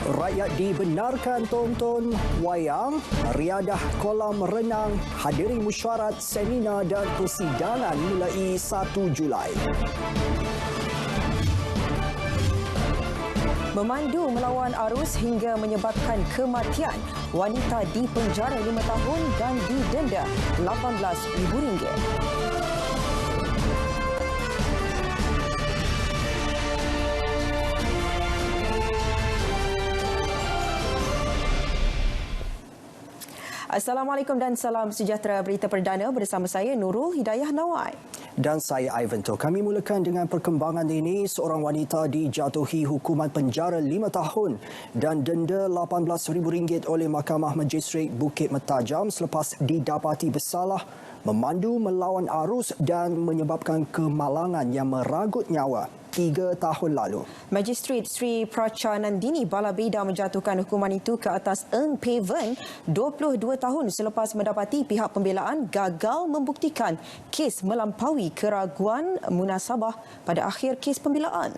Rakyat dibenarkan tonton wayang, riadah kolam renang, hadiri mesyuarat, seminar dan persidangan mulai 1 Julai. Memandu melawan arus hingga menyebabkan kematian. Wanita dipenjara 5 tahun dan didenda RM18,000. Assalamualaikum dan salam sejahtera. Berita perdana bersama saya Nurul Hidayah Nawai. Dan saya Ivan To. Kami mulakan dengan perkembangan ini. Seorang wanita dijatuhi hukuman penjara 5 tahun dan denda RM18,000 oleh Mahkamah Majistret Bukit Mertajam selepas didapati bersalah memandu melawan arus dan menyebabkan kemalangan yang meragut nyawa 3 tahun lalu. Majistret Sri Pracha Nandini Balabeda menjatuhkan hukuman itu ke atas Eng Paven 22 tahun selepas mendapati pihak pembelaan gagal membuktikan kes melampaui keraguan munasabah pada akhir kes pembelaan.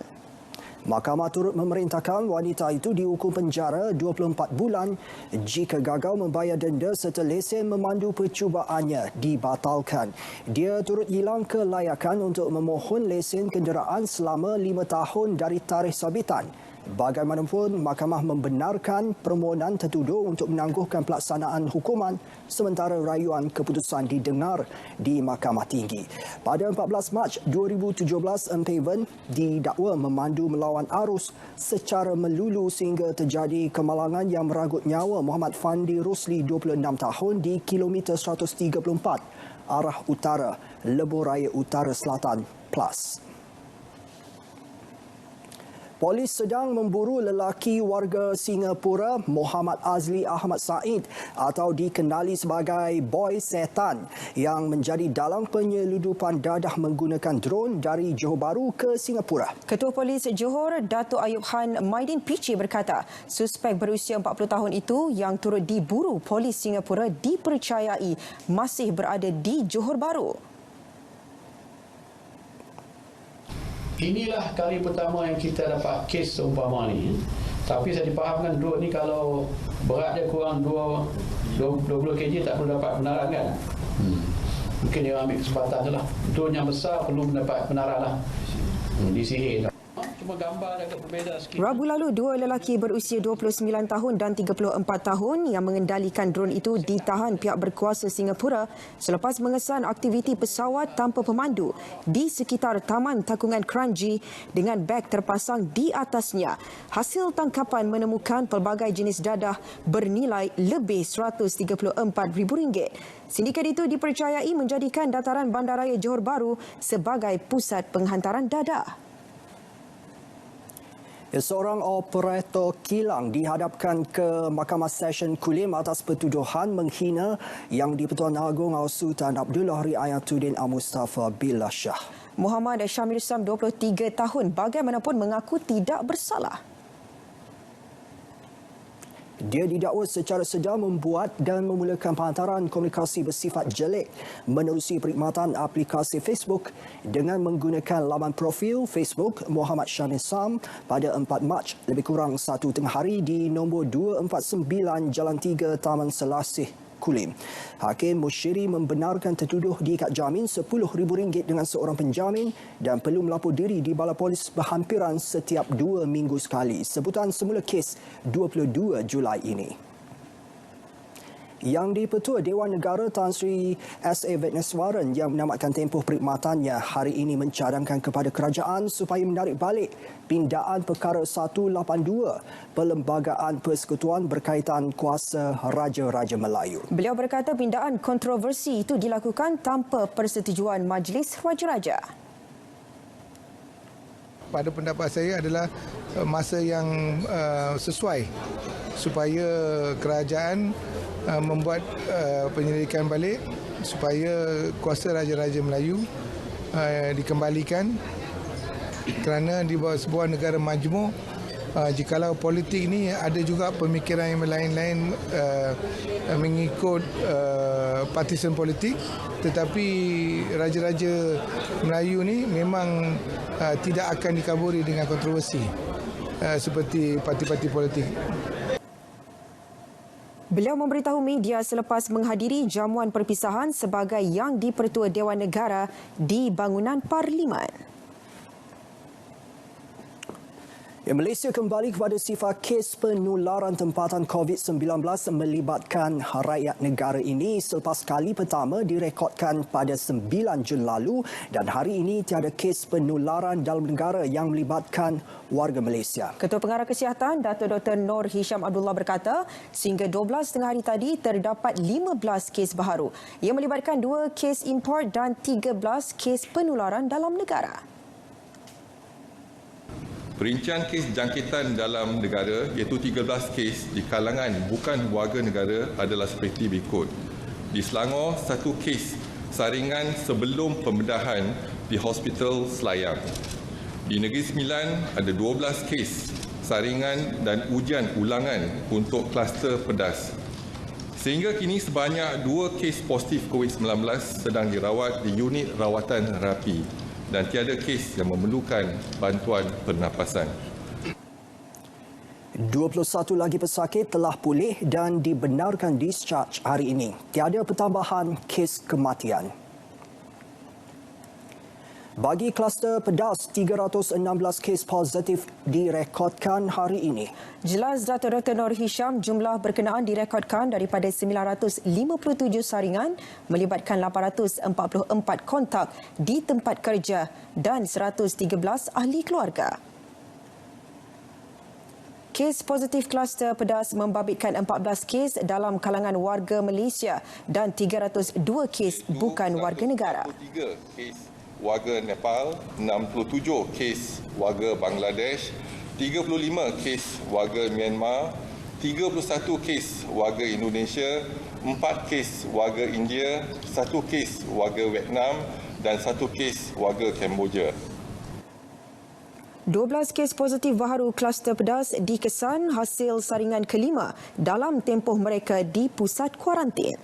Mahkamah turut memerintahkan wanita itu dihukum penjara 24 bulan jika gagal membayar denda serta lesen memandu percubaannya dibatalkan. Dia turut hilang kelayakan untuk memohon lesen kenderaan selama 5 tahun dari tarikh sabitan. Bagaimanapun, mahkamah membenarkan permohonan tertuduh untuk menangguhkan pelaksanaan hukuman sementara rayuan keputusan didengar di Mahkamah Tinggi. Pada 14 Mac 2017, Eng Paven didakwa memandu melawan arus secara melulu sehingga terjadi kemalangan yang meragut nyawa Muhammad Fandi Rusli 26 tahun di kilometer 134 arah utara Lebuh Raya Utara Selatan Plus. Polis sedang memburu lelaki warga Singapura Muhammad Azli Ahmad Said atau dikenali sebagai Boy Setan yang menjadi dalang penyeludupan dadah menggunakan drone dari Johor Bahru ke Singapura. Ketua Polis Johor, Datuk Ayub Han Maidin Pichi berkata, suspek berusia 40 tahun itu yang turut diburu Polis Singapura dipercayai masih berada di Johor Bahru. Inilah kali pertama yang kita dapat kes seumpama ni. Tapi saya dipahamkan drone ni kalau berat dia kurang 20 kg tak perlu dapat penaran kan. Mungkin dia ambil kesempatan tu lah. Drone yang besar perlu mendapat penaran lah. Disihir. Cuma gambar agak berbeza sikit. Rabu lalu, 2 lelaki berusia 29 tahun dan 34 tahun yang mengendalikan drone itu ditahan pihak berkuasa Singapura selepas mengesan aktiviti pesawat tanpa pemandu di sekitar Taman Takungan Kranji dengan beg terpasang di atasnya. Hasil tangkapan menemukan pelbagai jenis dadah bernilai lebih RM134,000. Sindiket itu dipercayai menjadikan dataran Bandaraya Johor Bahru sebagai pusat penghantaran dadah. Seorang operator kilang dihadapkan ke Mahkamah Session Kulim atas pertuduhan menghina Yang di-Pertuan Agong Sultan Abdullah Riayatuddin Al-Mustafa Billah Shah. Muhammad Syamil Sam, 23 tahun, bagaimanapun mengaku tidak bersalah. Dia didakwa secara sedar membuat dan memulakan penghantaran komunikasi bersifat jelek menerusi perkhidmatan aplikasi Facebook dengan menggunakan laman profil Facebook Muhammad Syamil Sam pada 4 Mac lebih kurang 1 tengah hari di nombor 249 Jalan 3 Taman Selasih, Kulim. Hakim Musyiri membenarkan tertuduh diikat jamin RM10,000 dengan seorang penjamin dan perlu melapor diri di Balai Polis berhampiran setiap 2 minggu sekali. Sebutan semula kes 22 Julai ini. Yang di-Pertua Dewan Negara Tan Sri S.A. Vetneswaran yang menamatkan tempoh perkhidmatannya hari ini mencadangkan kepada kerajaan supaya menarik balik pindaan perkara 182 Perlembagaan Persekutuan berkaitan kuasa Raja-Raja Melayu. Beliau berkata pindaan kontroversi itu dilakukan tanpa persetujuan Majlis Raja-Raja. Pada pendapat saya adalah masa yang sesuai supaya kerajaan membuat penyelidikan balik supaya kuasa Raja-Raja Melayu dikembalikan kerana di bawah sebuah negara majmuk Jikalau politik ni ada juga pemikiran yang lain-lain mengikut partisan politik, tetapi raja-raja Melayu ni memang tidak akan dikaburi dengan kontroversi seperti parti-parti politik. Beliau memberitahu media selepas menghadiri jamuan perpisahan sebagai Yang di-Pertua Dewan Negara di bangunan Parlimen. Malaysia kembali kepada sifar kes penularan tempatan COVID-19 melibatkan rakyat negara ini selepas kali pertama direkodkan pada 9 Jun lalu dan hari ini tiada kes penularan dalam negara yang melibatkan warga Malaysia. Ketua Pengarah Kesihatan Dato' Dr. Noor Hisham Abdullah berkata, sehingga 12 tengah hari tadi terdapat 15 kes baharu. Ia melibatkan 2 kes import dan 13 kes penularan dalam negara. Perincian kes jangkitan dalam negara iaitu 13 kes di kalangan bukan warga negara adalah seperti berikut. Di Selangor, 1 kes saringan sebelum pembedahan di Hospital Selayang. Di Negeri Sembilan ada 12 kes saringan dan ujian ulangan untuk kluster pedas. Sehingga kini sebanyak 2 kes positif COVID-19 sedang dirawat di unit rawatan rapi dan tiada kes yang memerlukan bantuan pernafasan. 21 lagi pesakit telah pulih dan dibenarkan discharge hari ini. Tiada pertambahan kes kematian. Bagi kluster pedas, 316 kes positif direkodkan hari ini. Jelas Dato' Dr. Noor Hisham, jumlah berkenaan direkodkan daripada 957 saringan melibatkan 844 kontak di tempat kerja dan 113 ahli keluarga. Kes positif kluster pedas membabitkan 14 kes dalam kalangan warga Malaysia dan 302 kes bukan warga negara. 3 kes warga Nepal, 67 kes warga Bangladesh, 35 kes warga Myanmar, 31 kes warga Indonesia, 4 kes warga India, 1 kes warga Vietnam dan 1 kes warga Kemboja. 12 kes positif baharu kluster pedas dikesan hasil saringan kelima dalam tempoh mereka di pusat kuarantin.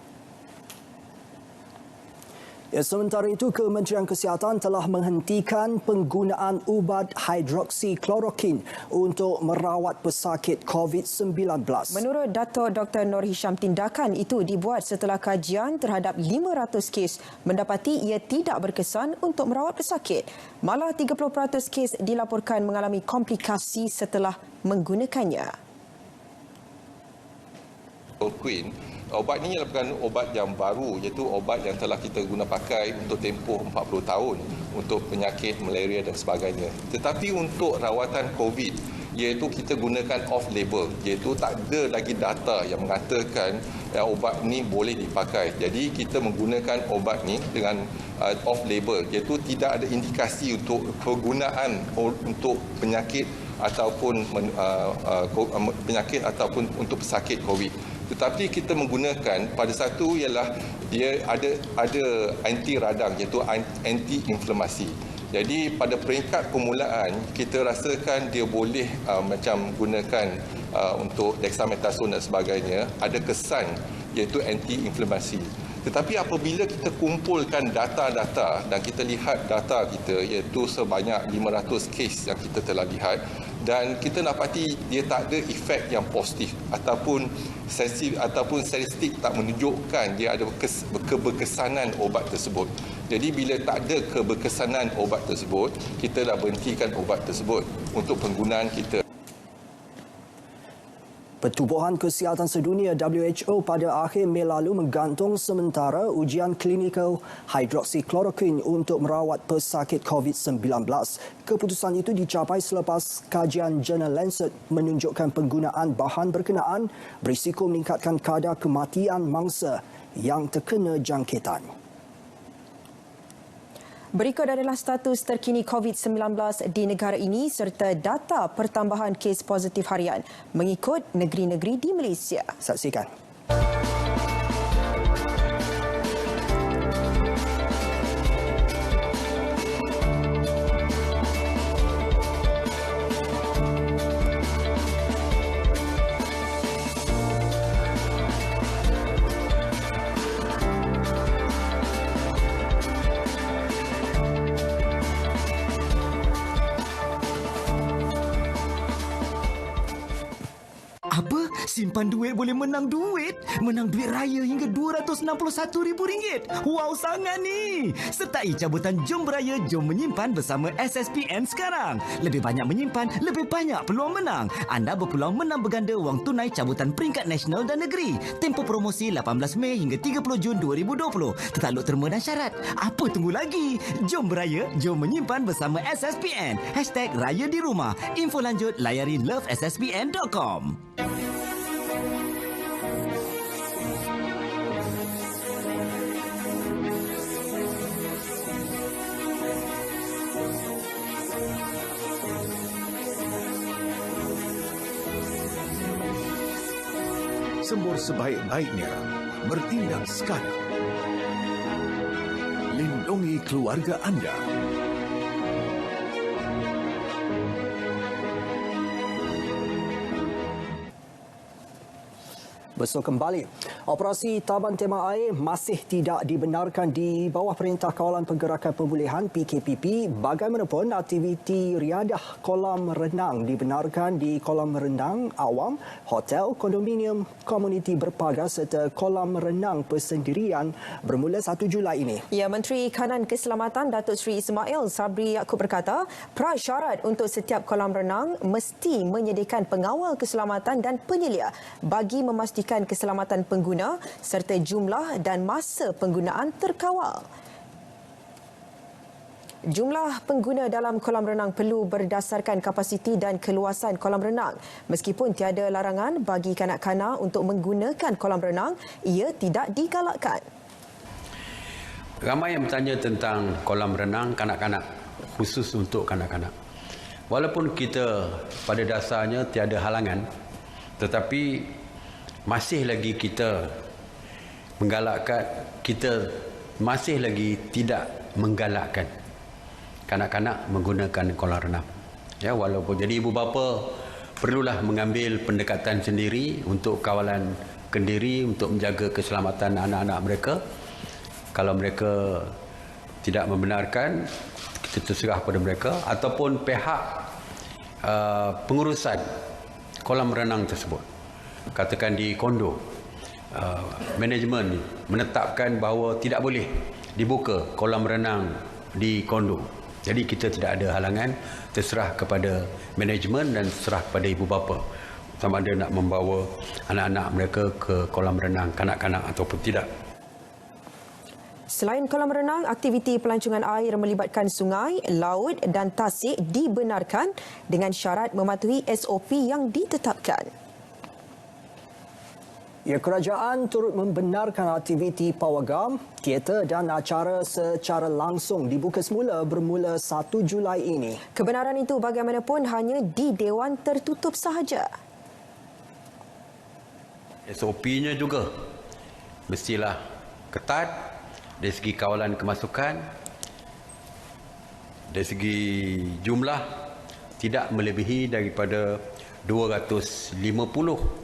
Sementara itu, Kementerian Kesihatan telah menghentikan penggunaan ubat hidroksiklorokin untuk merawat pesakit COVID-19. Menurut Dato' Dr. Noor Hisham, tindakan itu dibuat setelah kajian terhadap 500 kes mendapati ia tidak berkesan untuk merawat pesakit. Malah 30% kes dilaporkan mengalami komplikasi setelah menggunakannya. Obat ini merupakan obat yang baru, iaitu obat yang telah kita guna pakai untuk tempoh 40 tahun untuk penyakit malaria dan sebagainya. Tetapi untuk rawatan COVID, iaitu kita gunakan off-label, iaitu tak ada lagi data yang mengatakan obat ini boleh dipakai. Jadi kita menggunakan obat ini dengan off-label, iaitu tidak ada indikasi untuk penggunaan untuk penyakit ataupun untuk pesakit COVID. Tetapi kita menggunakan pada satu ialah dia ada anti radang, iaitu anti inflamasi. Jadi pada peringkat permulaan kita rasakan dia boleh macam gunakan untuk dexamethasone dan sebagainya, ada kesan iaitu anti inflamasi. Tetapi apabila kita kumpulkan data-data dan kita lihat data kita iaitu sebanyak 500 kes yang kita telah lihat dan kita dapati dia tak ada efek yang positif ataupun statistik tak menunjukkan dia ada keberkesanan obat tersebut. Jadi bila tak ada keberkesanan obat tersebut, kita dah berhentikan obat tersebut untuk penggunaan kita. Pertubuhan Kesihatan Sedunia WHO pada akhir Mei lalu menggantung sementara ujian klinikal hidroksikloroquine untuk merawat pesakit COVID-19. Keputusan itu dicapai selepas kajian jurnal Lancet menunjukkan penggunaan bahan berkenaan berisiko meningkatkan kadar kematian mangsa yang terkena jangkitan. Berikut adalah status terkini COVID-19 di negara ini serta data pertambahan kes positif harian mengikut negeri-negeri di Malaysia. Saksikan. Simpan duit boleh menang duit. Menang duit raya hingga RM261,000. Wow sangat ni. Sertai cabutan Jom Beraya, Jom Menyimpan bersama SSPN sekarang. Lebih banyak menyimpan, lebih banyak peluang menang. Anda berpeluang menang berganda wang tunai cabutan peringkat nasional dan negeri. Tempoh promosi 18 Mei hingga 30 Jun 2020. Tertakluk terma dan syarat. Apa tunggu lagi? Jom Beraya, Jom Menyimpan bersama SSPN. #Raya di Rumah. Info lanjut layari lovesspn.com. Sembur sebaik-baiknya, bertindak sekarang. Lindungi keluarga anda. Besok kembali. Operasi Taban Tema Air masih tidak dibenarkan di bawah Perintah Kawalan Pergerakan Pemulihan PKPP. Bagaimanapun, aktiviti riadah kolam renang dibenarkan di kolam renang awam, hotel, kondominium, komuniti berpagar serta kolam renang persendirian bermula 1 Julai ini. Ya, Menteri Kanan Keselamatan Datuk Seri Ismail Sabri Yaakob berkata, prasyarat untuk setiap kolam renang mesti menyediakan pengawal keselamatan dan penyelia bagi memastikan keselamatan pengguna serta jumlah dan masa penggunaan terkawal. Jumlah pengguna dalam kolam renang perlu berdasarkan kapasiti dan keluasan kolam renang. Meskipun tiada larangan bagi kanak-kanak untuk menggunakan kolam renang, ia tidak digalakkan. Ramai yang bertanya tentang kolam renang kanak-kanak, khusus untuk kanak-kanak. Walaupun kita pada dasarnya tiada halangan, tetapi masih lagi kita menggalakkan, kita masih lagi tidak menggalakkan kanak-kanak menggunakan kolam renang. Ya, walaupun jadi ibu bapa perlulah mengambil pendekatan sendiri untuk kawalan kendiri untuk menjaga keselamatan anak-anak mereka. Kalau mereka tidak membenarkan, kita terserah pada mereka ataupun pihak pengurusan kolam renang tersebut. Katakan di kondo, manajemen menetapkan bahawa tidak boleh dibuka kolam renang di kondo. Jadi kita tidak ada halangan, terserah kepada manajemen dan terserah kepada ibu bapa sama ada nak membawa anak-anak mereka ke kolam renang kanak-kanak ataupun tidak. Selain kolam renang, aktiviti pelancongan air melibatkan sungai, laut dan tasik dibenarkan dengan syarat mematuhi SOP yang ditetapkan. Ya, kerajaan turut membenarkan aktiviti pawagam, teater dan acara secara langsung dibuka semula bermula 1 Julai ini. Kebenaran itu bagaimanapun hanya di Dewan Tertutup sahaja. SOP-nya juga mestilah ketat dari segi kawalan kemasukan, dari segi jumlah tidak melebihi daripada 250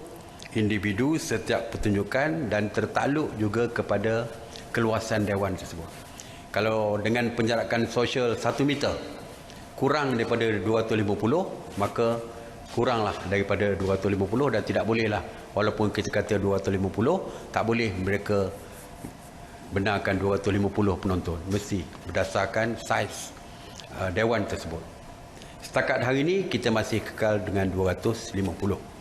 individu setiap pertunjukan dan tertakluk juga kepada keluasan dewan tersebut. Kalau dengan penjarakan sosial 1 meter kurang daripada 250, maka kuranglah daripada 250 dan tidak bolehlah, walaupun kita kata 250, tak boleh mereka benarkan 250 penonton. Mesti berdasarkan saiz dewan tersebut. Setakat hari ini kita masih kekal dengan 250.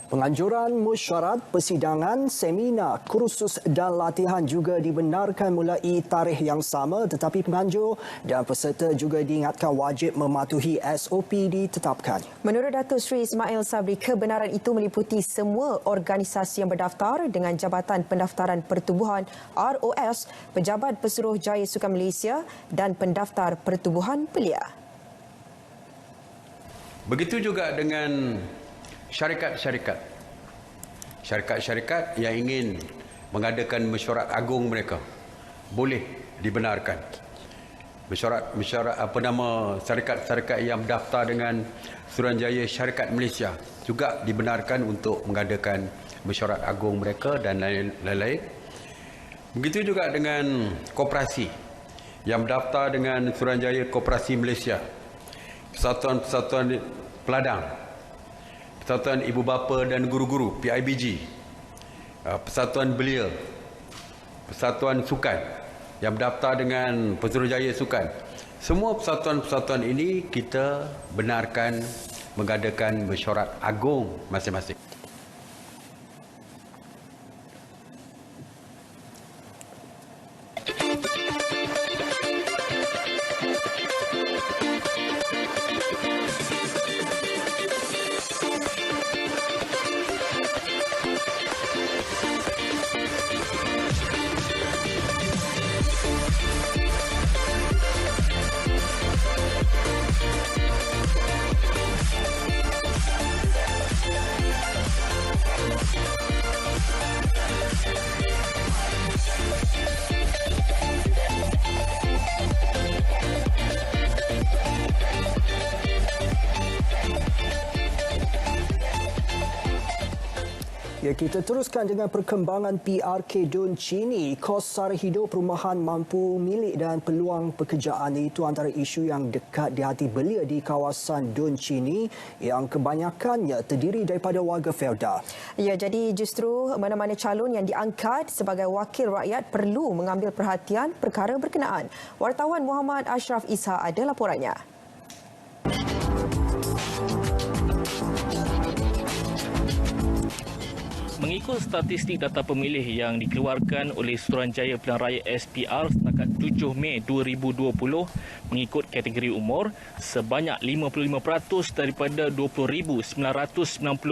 Penganjuran mesyuarat, persidangan, seminar, kursus dan latihan juga dibenarkan mulai tarikh yang sama, tetapi penganjur dan peserta juga diingatkan wajib mematuhi SOP ditetapkan. Menurut Datuk Seri Ismail Sabri, kebenaran itu meliputi semua organisasi yang berdaftar dengan Jabatan Pendaftaran Pertubuhan ROS, Pejabat Pesuruhjaya Sukan Malaysia dan Pendaftar Pertubuhan Belia. Begitu juga dengan syarikat-syarikat yang ingin mengadakan mesyuarat agung mereka boleh dibenarkan. Mesyuarat syarikat-syarikat yang berdaftar dengan Suruhanjaya Syarikat Malaysia juga dibenarkan untuk mengadakan mesyuarat agung mereka dan lain-lain. Begitu juga dengan koperasi yang berdaftar dengan Suruhanjaya Koperasi Malaysia, persatuan-persatuan peladang Persatuan Ibu Bapa dan Guru-Guru PIBG, Persatuan Belia, Persatuan Sukan yang berdaftar dengan Pesuruhjaya Sukan. Semua persatuan-persatuan ini kita benarkan mengadakan mesyuarat agung masing-masing. Ya, kita teruskan dengan perkembangan PRK Dun Chini. Kos sara hidup, perumahan mampu milik dan peluang pekerjaan itu antara isu yang dekat di hati belia di kawasan Dun Chini yang kebanyakannya terdiri daripada warga Felda. Ya, jadi justru mana-mana calon yang diangkat sebagai wakil rakyat perlu mengambil perhatian perkara berkenaan. Wartawan Muhammad Ashraf Isa ada laporannya. Mengikut statistik data pemilih yang dikeluarkan oleh Suruhanjaya Pilihan Raya SPR setakat 7 Mei 2020 mengikut kategori umur, sebanyak 55% daripada 20,990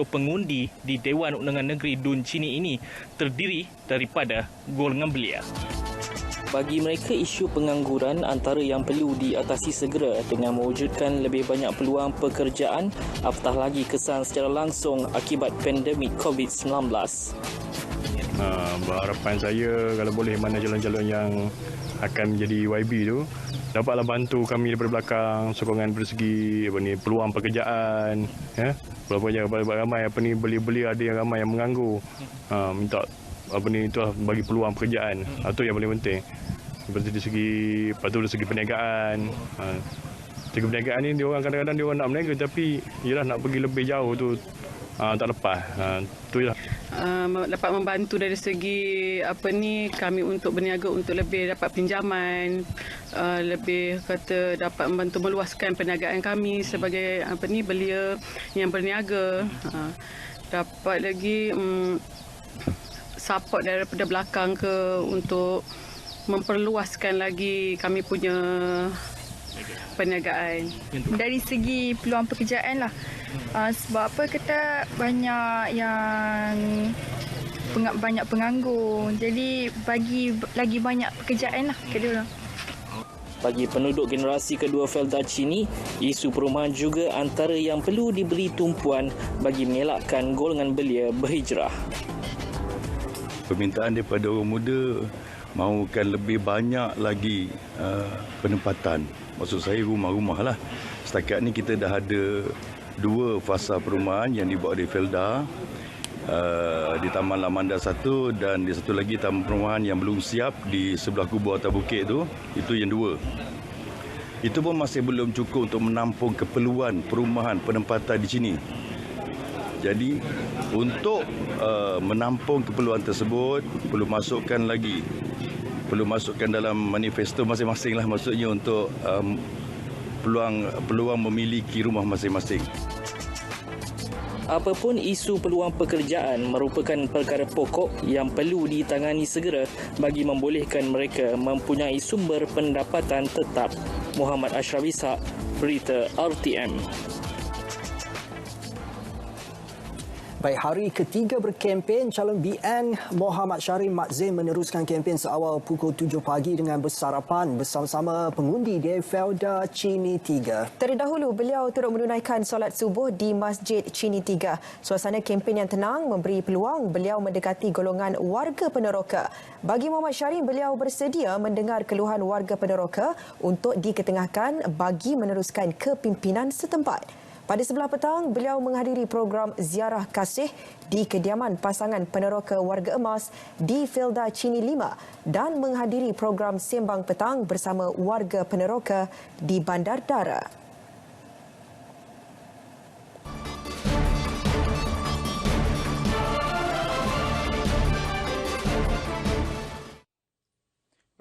pengundi di Dewan Undangan Negeri Dun Chini ini terdiri daripada golongan belia. Bagi mereka, isu pengangguran antara yang perlu diatasi segera dengan mewujudkan lebih banyak peluang pekerjaan, apatah lagi kesan secara langsung akibat pandemik COVID-19. Harapan saya kalau boleh mana calon-calon yang akan menjadi YB tu dapatlah bantu kami daripada belakang, sokongan dari segi peluang pekerjaan, ya. Walaupun ramai beli-beli ada yang ramai yang menganggur. Minta itulah bagi peluang pekerjaan. Itu yang paling penting. Seperti dari segi perniagaan. Segi perniagaan ni dia orang kadang-kadang dia orang nak berniaga tapi ialah nak pergi lebih jauh tu tak lepas. Tu ialah dapat membantu dari segi kami untuk berniaga untuk lebih dapat pinjaman, lebih dapat membantu meluaskan perniagaan kami sebagai belia yang berniaga. Dapat lagi support daripada belakang untuk memperluaskan lagi kami punya perniagaan. Dari segi peluang pekerjaan lah. Sebab apa kata banyak penganggur. Jadi bagi lagi banyak pekerjaan lah ke dia orang. Bagi penduduk generasi kedua Felda Chini, isu perumahan juga antara yang perlu diberi tumpuan bagi mengelakkan golongan belia berhijrah. Permintaan daripada orang muda mahukan lebih banyak lagi penempatan. Maksud saya rumah-rumah lah. Setakat ni kita dah ada 2 fasa perumahan yang dibuat di Felda, di Taman Lamanda 1 dan di satu lagi taman perumahan yang belum siap di sebelah kubur atas bukit tu, itu yang 2. Itu pun masih belum cukup untuk menampung keperluan perumahan penempatan di sini. Jadi untuk menampung keperluan tersebut perlu masukkan dalam manifesto masing-masing lah, maksudnya untuk peluang memiliki rumah masing-masing. Apapun isu peluang pekerjaan merupakan perkara pokok yang perlu ditangani segera bagi membolehkan mereka mempunyai sumber pendapatan tetap. Muhammad Ashraf Isa, Berita RTM. Baik, hari ketiga berkempen, calon BN Muhammad Syahrin Mat Zain meneruskan kempen seawal pukul 7 pagi dengan bersarapan bersama-sama pengundi di Felda Chini 3. Terdahulu, beliau turut menunaikan solat subuh di Masjid Chini 3. Suasana kempen yang tenang memberi peluang beliau mendekati golongan warga peneroka. Bagi Muhammad Syahrin, beliau bersedia mendengar keluhan warga peneroka untuk diketengahkan bagi meneruskan kepimpinan setempat. Pada sebelah petang, beliau menghadiri program ziarah kasih di kediaman pasangan peneroka warga emas di Felda Chini 5 dan menghadiri program sembang petang bersama warga peneroka di Bandar Dara.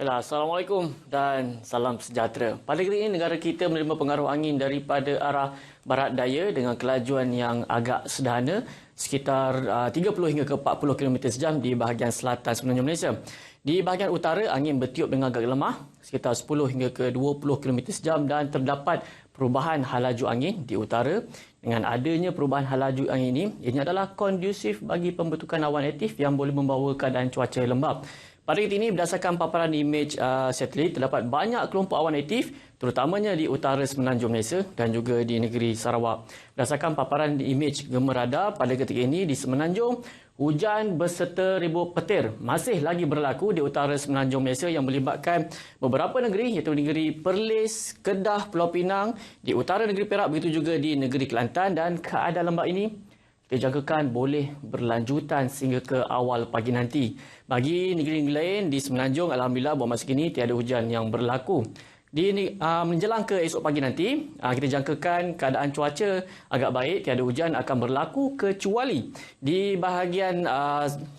Assalamualaikum dan salam sejahtera. Pada kali ini negara kita menerima pengaruh angin daripada arah barat daya dengan kelajuan yang agak sederhana sekitar 30 hingga ke 40 km sejam di bahagian selatan semenanjung Malaysia. Di bahagian utara angin bertiup dengan agak lemah sekitar 10 hingga ke 20 km sejam dan terdapat perubahan halaju angin di utara. Dengan adanya perubahan halaju angin ini adalah kondusif bagi pembentukan awan aktif yang boleh membawa keadaan cuaca lembap. Pada ketika ini, berdasarkan paparan imej satelit, terdapat banyak kelompok awan aktif, terutamanya di utara semenanjung Malaysia dan juga di negeri Sarawak. Berdasarkan paparan imej gema radar, pada ketika ini di semenanjung, hujan berserta ribut petir masih lagi berlaku di utara semenanjung Malaysia yang melibatkan beberapa negeri, iaitu negeri Perlis, Kedah, Pulau Pinang, di utara negeri Perak, begitu juga di negeri Kelantan, dan keadaan lembap ini dijangkakan boleh berlanjutan sehingga ke awal pagi nanti. Bagi negeri-negeri lain di semenanjung, alhamdulillah buat masa kini tiada hujan yang berlaku. Menjelang ke esok pagi nanti, kita jangkakan keadaan cuaca agak baik, tiada hujan akan berlaku kecuali di bahagian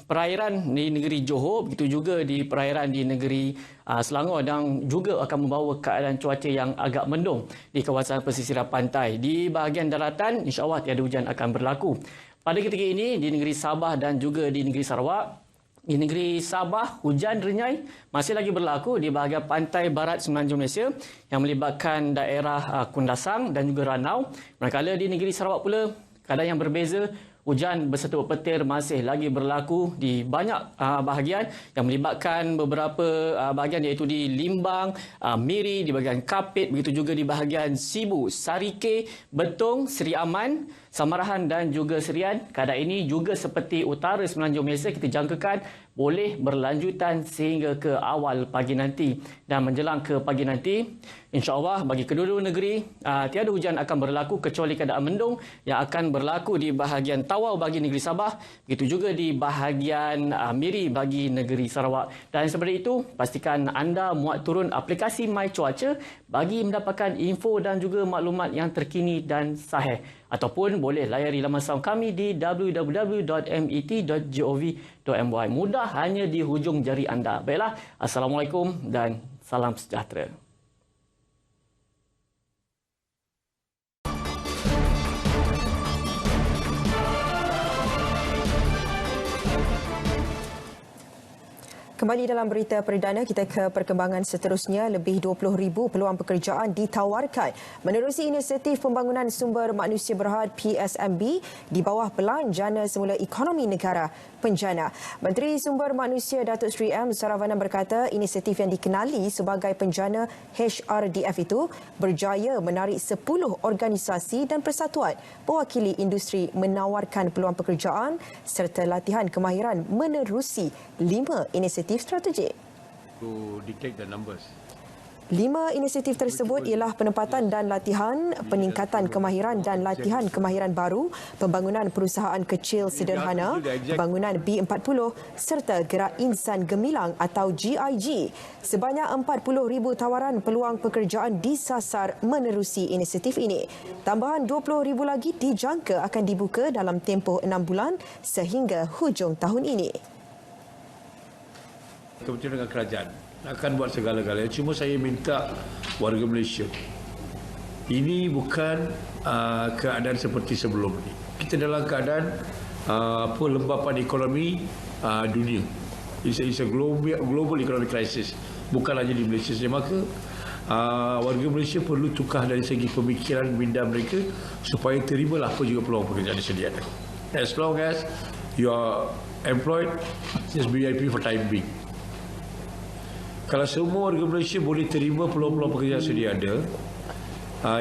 perairan di negeri Johor, begitu juga di perairan di negeri Selangor, dan juga akan membawa keadaan cuaca yang agak mendung di kawasan pesisiran pantai. Di bahagian daratan, insya-Allah tiada hujan akan berlaku. Pada ketika ini di negeri Sabah dan juga di negeri Sarawak, di negeri Sabah, hujan renyai masih lagi berlaku di bahagian pantai barat semenanjung Malaysia yang melibatkan daerah Kundasang dan juga Ranau. Manakala di negeri Sarawak pula, keadaan yang berbeza, hujan berserta petir masih lagi berlaku di banyak bahagian yang melibatkan beberapa bahagian, iaitu di Limbang, Miri, di bahagian Kapit, begitu juga di bahagian Sibu, Sarike, Betong, Seri Aman, Samarahan dan juga Serian. Keadaan ini juga seperti utara semenanjung Malaysia kita jangkakan boleh berlanjutan sehingga ke awal pagi nanti. Dan menjelang ke pagi nanti, insya-Allah bagi kedua-dua negeri tiada hujan akan berlaku kecuali keadaan mendung yang akan berlaku di bahagian Tawau bagi negeri Sabah, begitu juga di bahagian Miri bagi negeri Sarawak. Dan seperti itu, pastikan anda muat turun aplikasi My Cuaca bagi mendapatkan info dan juga maklumat yang terkini dan sahih. Ataupun boleh layari laman sound kami di www.met.gov.my. Mudah hanya di hujung jari anda. Baiklah, Assalamualaikum dan salam sejahtera. Kembali dalam berita perdana, kita ke perkembangan seterusnya. Lebih 20,000 peluang pekerjaan ditawarkan menerusi inisiatif pembangunan sumber manusia berhad PSMB di bawah Pelan Jana Semula Ekonomi Negara Penjana. Menteri Sumber Manusia Datuk Seri M. Saravanan berkata inisiatif yang dikenali sebagai Penjana HRDF itu berjaya menarik 10 organisasi dan persatuan pewakili industri menawarkan peluang pekerjaan serta latihan kemahiran menerusi 5 inisiatif strategik. To detect the numbers. 5 inisiatif tersebut ialah penempatan dan latihan, peningkatan kemahiran dan latihan kemahiran baru, pembangunan perusahaan kecil sederhana, pembangunan B40 serta Gerak Insan Gemilang atau GIG. Sebanyak 40,000 tawaran peluang pekerjaan disasar menerusi inisiatif ini. Tambahan 20,000 lagi dijangka akan dibuka dalam tempoh 6 bulan sehingga hujung tahun ini. Kebetulan dengan kerajaan akan buat segala-galanya. Cuma saya minta warga Malaysia, ini bukan keadaan seperti sebelum ini. Kita dalam keadaan lembapan ekonomi dunia. It's a global economic crisis. Bukan hanya di Malaysia saja. Maka warga Malaysia perlu tukar dari segi pemikiran minda mereka supaya terimalah apa juga peluang pekerjaan disediakan. As long as you are employed, just VIP for time being. Kalau semua warga Malaysia boleh terima peluang-peluang pekerjaan sedia ada,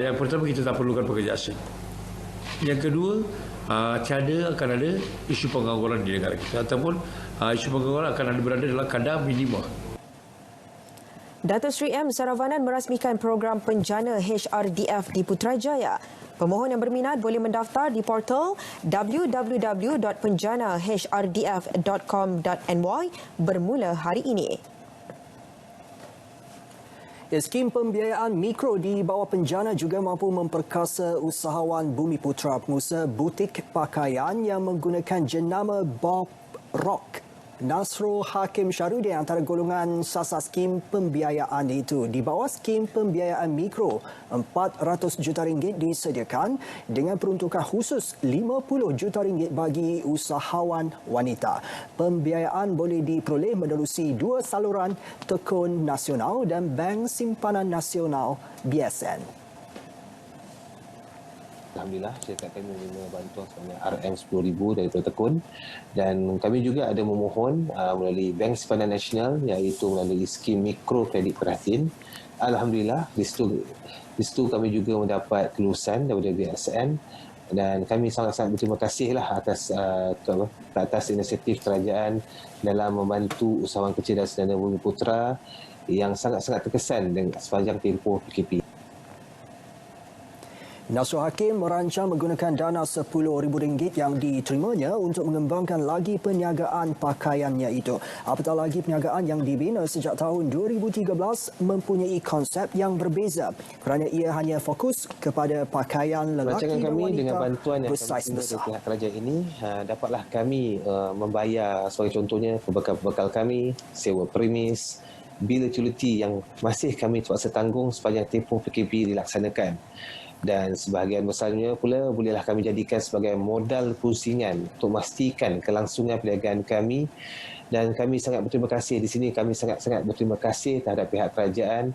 yang pertama kita tak perlukan pekerja asing. Yang kedua, tiada akan ada isu pengangguran di negara kita ataupun isu pengangguran akan ada berada dalam kadar minima. Datuk Seri M. Saravanan merasmikan program Penjana HRDF di Putrajaya. Pemohon yang berminat boleh mendaftar di portal www.penjanahdrdf.com.my bermula hari ini. Skim pembiayaan mikro di bawah Penjana juga mampu memperkasa usahawan Bumi Putra, pengusaha butik pakaian yang menggunakan jenama Bob Rock Nasrul Hakim Syarudin antara golongan sasar skim pembiayaan itu. Di bawah skim pembiayaan mikro, RM400 juta disediakan dengan peruntukan khusus RM50 juta bagi usahawan wanita. Pembiayaan boleh diperoleh menerusi dua saluran Tekun Nasional dan Bank Simpanan Nasional BSN. Alhamdulillah, syarikat kami menerima bantuan sebanyak RM10,000 daripada Tekun, dan kami juga ada memohon melalui Bank Simpanan Nasional, iaitu melalui skim mikro kredit perhatian. Alhamdulillah, di situ kami juga mendapat kelulusan daripada BSN, dan kami sangat-sangat berterima kasihlah atas inisiatif kerajaan dalam membantu usahawan kecil dan sederhana Bumiputera yang sangat-sangat terkesan dengan sepanjang tempoh PKP. Nasrul Hakim merancang menggunakan dana RM10,000 yang diterimanya untuk mengembangkan lagi perniagaan pakaiannya itu. Apatah lagi perniagaan yang dibina sejak tahun 2013 mempunyai konsep yang berbeza kerana ia hanya fokus kepada pakaian lelaki dan kami wanita dengan bantuan yang bersaiz kami besar. dari pihak kerajaan ini, dapatlah kami membayar sebagai contohnya bekal kami, sewa premis, bil utility yang masih kami terpaksa tanggung sepanjang tempoh PKP dilaksanakan. Dan sebahagian besarnya pula bolehlah kami jadikan sebagai modal pusingan untuk memastikan kelangsungan perniagaan kami, dan kami sangat berterima kasih di sini. Kami sangat-sangat berterima kasih terhadap pihak kerajaan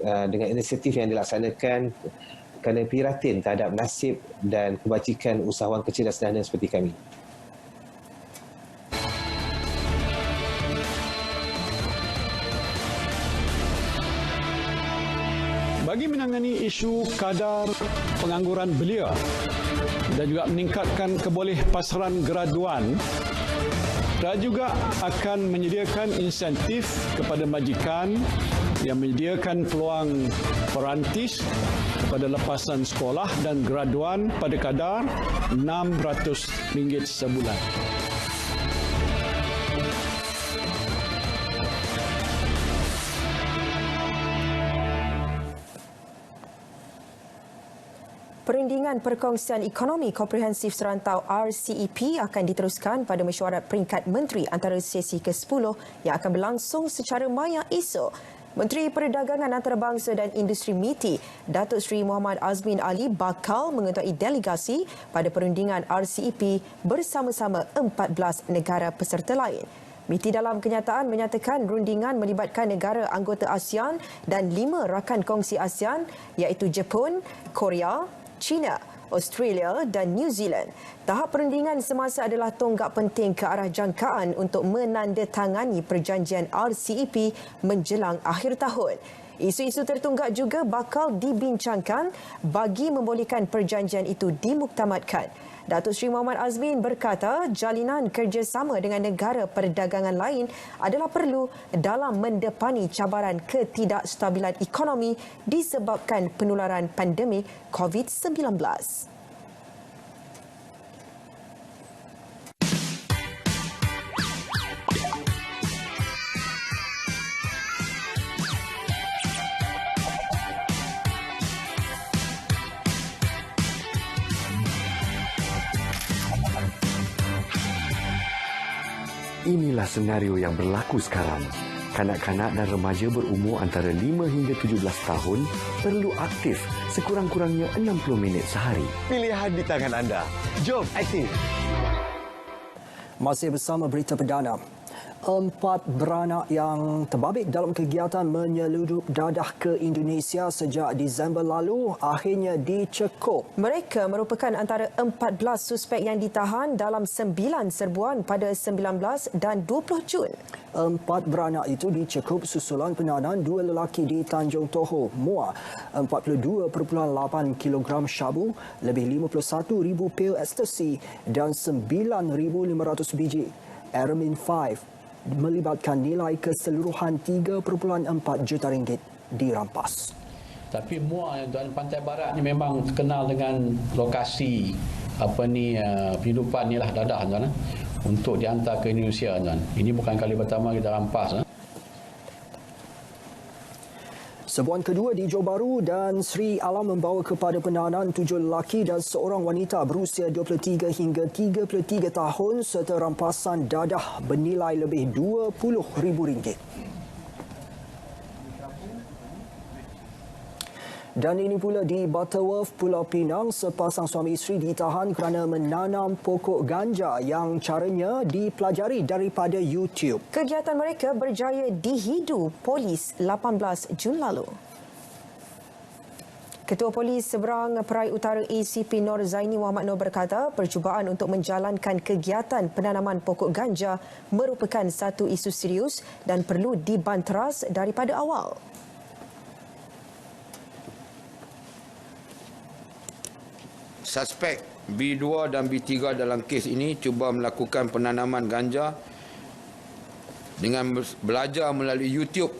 dengan inisiatif yang dilaksanakan kerana prihatin terhadap nasib dan kebajikan usahawan kecil dan sederhana seperti kami. Bagi menangani isu kadar pengangguran belia dan juga meningkatkan keboleh pasaran graduan, dan juga akan menyediakan insentif kepada majikan yang menyediakan peluang perantis pada lepasan sekolah dan graduan pada kadar RM600 sebulan. Perundingan Perkongsian Ekonomi Komprehensif Serantau RCEP akan diteruskan pada mesyuarat peringkat menteri antara sesi ke-10 yang akan berlangsung secara maya esok. Menteri Perdagangan Antarabangsa dan Industri MITI, Datuk Seri Muhammad Azmin Ali bakal mengetuai delegasi pada perundingan RCEP bersama-sama 14 negara peserta lain. MITI dalam kenyataan menyatakan rundingan melibatkan negara anggota ASEAN dan 5 rakan kongsi ASEAN iaitu Jepun, Korea, China, Australia dan New Zealand. Tahap perundingan semasa adalah tonggak penting ke arah jangkaan untuk menandatangani perjanjian RCEP menjelang akhir tahun. Isu-isu tertunggak juga bakal dibincangkan bagi membolehkan perjanjian itu dimuktamadkan. Datuk Seri Muhammad Azmin berkata jalinan kerjasama dengan negara perdagangan lain adalah perlu dalam mendepani cabaran ketidakstabilan ekonomi disebabkan penularan pandemik COVID-19. Inilah senario yang berlaku sekarang. Kanak-kanak dan remaja berumur antara 5 hingga 17 tahun perlu aktif sekurang-kurangnya 60 minit sehari. Pilihan di tangan anda. Jom aktif. Masih bersama berita perdana. 4 beranak yang terbabit dalam kegiatan menyeludup dadah ke Indonesia sejak Disember lalu akhirnya dicekup. Mereka merupakan antara 14 suspek yang ditahan dalam 9 serbuan pada 19 dan 20 Jun. 4 beranak itu dicekup susulan penahanan 2 lelaki di Tanjung Tohor, Muar, 42.8 kg syabu, lebih 51,000 pil ekstasi dan 9,500 biji Eramin 5 melibatkan nilai keseluruhan 3.4 juta ringgit dirampas. Tapi Muar dan Pantai Barat ni memang terkenal dengan lokasi penghidupan ni lah dadah tuan, untuk dihantar ke Indonesia tuan. Ini bukan kali pertama kita rampas. Serbuan kedua di Johor Bahru dan Sri Alam membawa kepada penahanan 7 lelaki dan seorang wanita berusia 23 hingga 33 tahun serta rampasan dadah bernilai lebih RM20,000. Dan ini pula di Butterworth, Pulau Pinang, sepasang suami isteri ditahan kerana menanam pokok ganja yang caranya dipelajari daripada YouTube. Kegiatan mereka berjaya dihidu polis 18 Jun lalu. Ketua Polis Seberang Perai Utara ACP Nur Zaini Muhammad Nur berkata percubaan untuk menjalankan kegiatan penanaman pokok ganja merupakan satu isu serius dan perlu dibanteras daripada awal. Suspek B2 dan B3 dalam kes ini cuba melakukan penanaman ganja dengan belajar melalui YouTube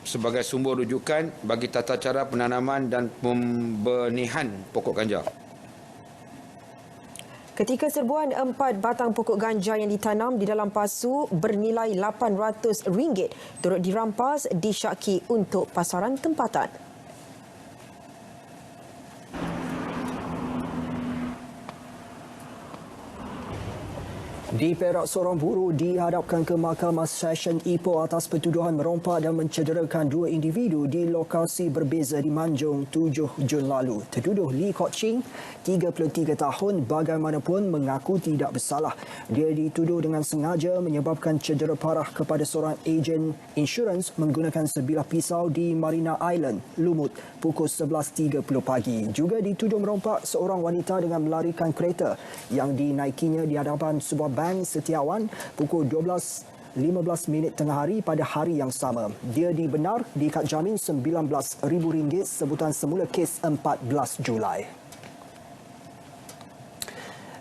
sebagai sumber rujukan bagi tata cara penanaman dan pembenihan pokok ganja. Ketika serbuan 4 batang pokok ganja yang ditanam di dalam pasu bernilai RM800 turut dirampas disyaki untuk pasaran tempatan. Di Perak, seorang buruh dihadapkan ke Mahkamah Session Ipoh atas pertuduhan merompak dan mencederakan 2 individu di lokasi berbeza di Manjung 7 Jun lalu. Tertuduh Lee Kok Ching, 33 tahun, bagaimanapun mengaku tidak bersalah. Dia dituduh dengan sengaja menyebabkan cedera parah kepada seorang ejen insurans menggunakan sebilah pisau di Marina Island, Lumut, pukul 11.30 pagi. Juga dituduh merompak seorang wanita dengan melarikan kereta yang dinaikinya di hadapan sebuah bank Setiawan pukul 12.15 tengah hari pada hari yang sama. Dia dibenar diikat jamin RM19,000 sebutan semula kes 14 Julai.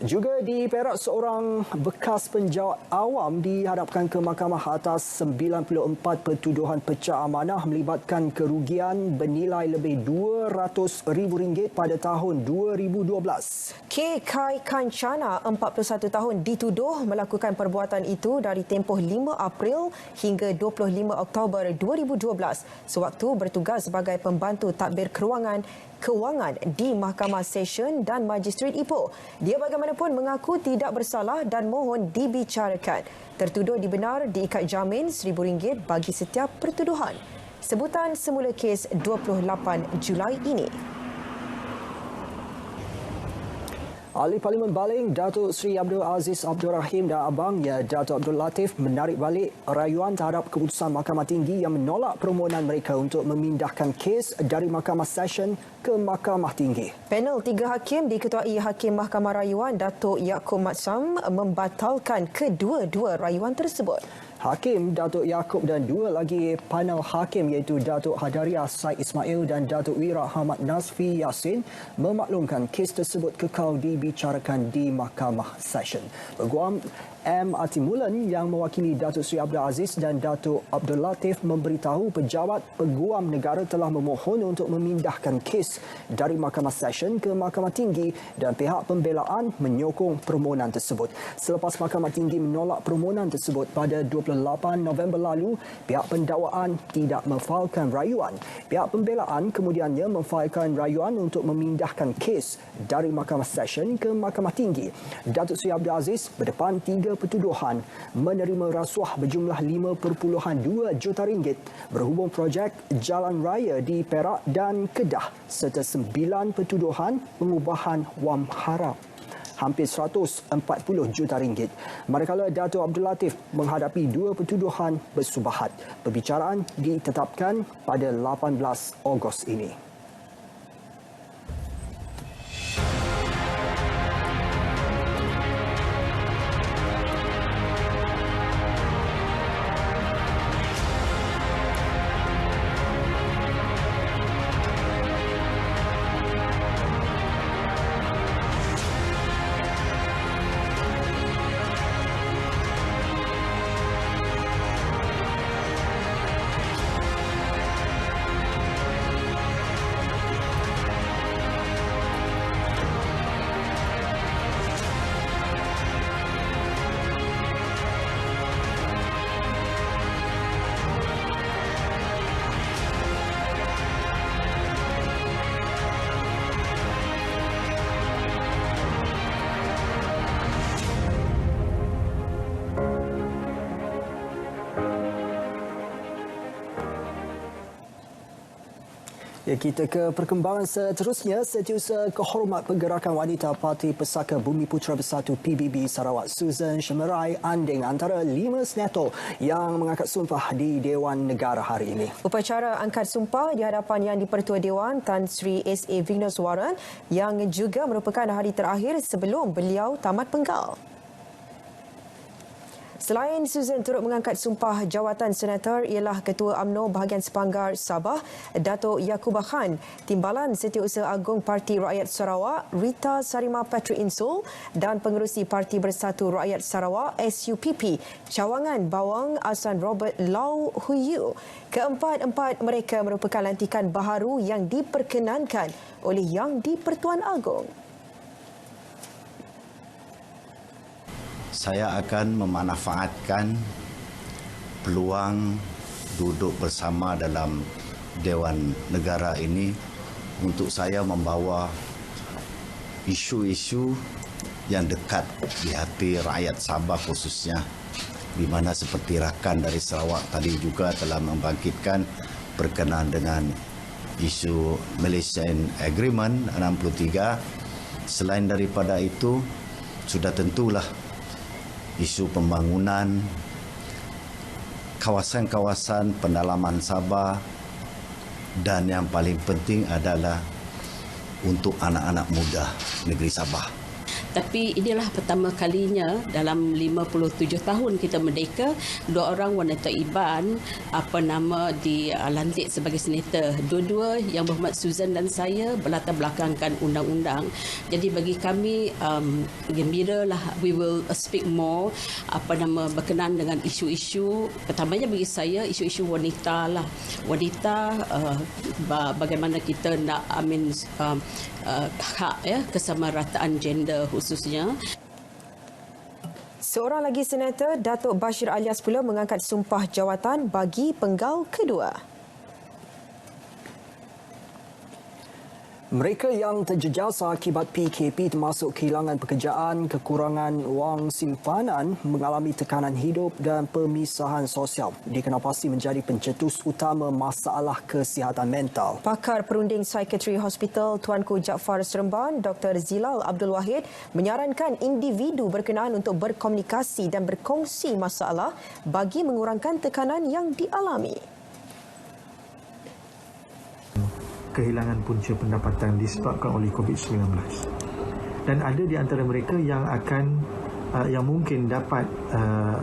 Juga di Perak, seorang bekas penjawat awam dihadapkan ke mahkamah atas 94 pertuduhan pecah amanah melibatkan kerugian bernilai lebih RM200,000 pada tahun 2012. K. Kai Kancana, 41 tahun, dituduh melakukan perbuatan itu dari tempoh 5 April hingga 25 Oktober 2012 sewaktu bertugas sebagai pembantu tadbir kewangan di Mahkamah Session dan Magistrate Ipoh. Dia bagaimanapun mengaku tidak bersalah dan mohon dibicarakan. Tertuduh dibenar diikat jamin RM1,000 bagi setiap pertuduhan. Sebutan semula kes 28 Julai ini. Ahli Parlimen Baling Datuk Seri Abdul Aziz Abdul Rahim dan abangnya Datuk Abdul Latif menarik balik rayuan terhadap keputusan Mahkamah Tinggi yang menolak permohonan mereka untuk memindahkan kes dari Mahkamah Session ke Mahkamah Tinggi. Panel 3 hakim diketuai Hakim Mahkamah Rayuan Datuk Yaakob Matsam membatalkan kedua-dua rayuan tersebut. Hakim Datuk Yaakob dan 2 lagi panel hakim iaitu Datuk Hadariah Said Ismail dan Datuk Wira Ahmad Nazfi Yassin memaklumkan kes tersebut kekal dibicarakan di Mahkamah Session. Peguam M. Atimulan yang mewakili Datuk Seri Abdul Aziz dan Datuk Abdul Latif memberitahu pejabat peguam negara telah memohon untuk memindahkan kes dari Mahkamah Session ke Mahkamah Tinggi dan pihak pembelaan menyokong permohonan tersebut. Selepas Mahkamah Tinggi menolak permohonan tersebut pada 28 November lalu, pihak pendakwaan tidak memfailkan rayuan. Pihak pembelaan kemudiannya memfailkan rayuan untuk memindahkan kes dari Mahkamah Session ke Mahkamah Tinggi. Datuk Seri Abdul Aziz berdepan 3 pertuduhan menerima rasuah berjumlah RM5.2 juta berhubung projek jalan raya di Perak dan Kedah serta 9 pertuduhan pengubahan wam haram hampir RM140 juta. Manakala Datuk Abdul Latif menghadapi 2 pertuduhan bersubahat. Perbicaraan ditetapkan pada 18 Ogos ini. Ya, kita ke perkembangan seterusnya. Setiausaha Kehormat Pergerakan Wanita Parti Pesaka Bumi Putera Bersatu PBB Sarawak Susan Shemerai Anding antara 5 senator yang mengangkat sumpah di Dewan Negara hari ini. Upacara angkat sumpah di hadapan Yang di-Pertua Dewan Tan Sri S.A. Vigneswaran yang juga merupakan hari terakhir sebelum beliau tamat penggal. Selain Susan turut mengangkat sumpah jawatan senator ialah Ketua UMNO bahagian Sepanggar Sabah, Datuk Yaakoobah Khan, Timbalan Setiausaha Agung Parti Rakyat Sarawak, Rita Sarima Patri Insul dan Pengerusi Parti Bersatu Rakyat Sarawak SUPP, Cawangan Bawang Asan Robert Lau Huyu. Keempat-empat mereka merupakan lantikan baharu yang diperkenankan oleh Yang di-Pertuan Agong. Saya akan memanfaatkan peluang duduk bersama dalam Dewan Negara ini untuk saya membawa isu-isu yang dekat di hati rakyat Sabah khususnya, di mana seperti rakan dari Sarawak tadi juga telah membangkitkan berkenaan dengan isu Malaysian Agreement 63. Selain daripada itu, sudah tentulah isu pembangunan kawasan-kawasan pendalaman Sabah dan yang paling penting adalah untuk anak-anak muda negeri Sabah. Tapi inilah pertama kalinya dalam 57 tahun kita merdeka, 2 orang wanita Iban dilantik sebagai senator. Dua-dua Yang Berhormat Susan dan saya berlatar belakangkan undang-undang. Jadi bagi kami gembiralah, we will speak more berkenaan dengan isu-isu. Pertamanya bagi saya isu-isu wanita lah. Wanita bagaimana kita nak hak kesamarataan gender khususnya. Seorang lagi senator, Datuk Bashir Alias pula mengangkat sumpah jawatan bagi penggal kedua. Mereka yang terjejas akibat PKP termasuk kehilangan pekerjaan, kekurangan wang simpanan, mengalami tekanan hidup dan pemisahan sosial dikenal pasti menjadi pencetus utama masalah kesihatan mental. Pakar Perunding Psikiatri Hospital Tuanku Jaafar Seremban, Dr. Zilal Abdul Wahid menyarankan individu berkenaan untuk berkomunikasi dan berkongsi masalah bagi mengurangkan tekanan yang dialami. Kehilangan punca pendapatan disebabkan oleh COVID-19. Dan ada di antara mereka yang yang mungkin dapat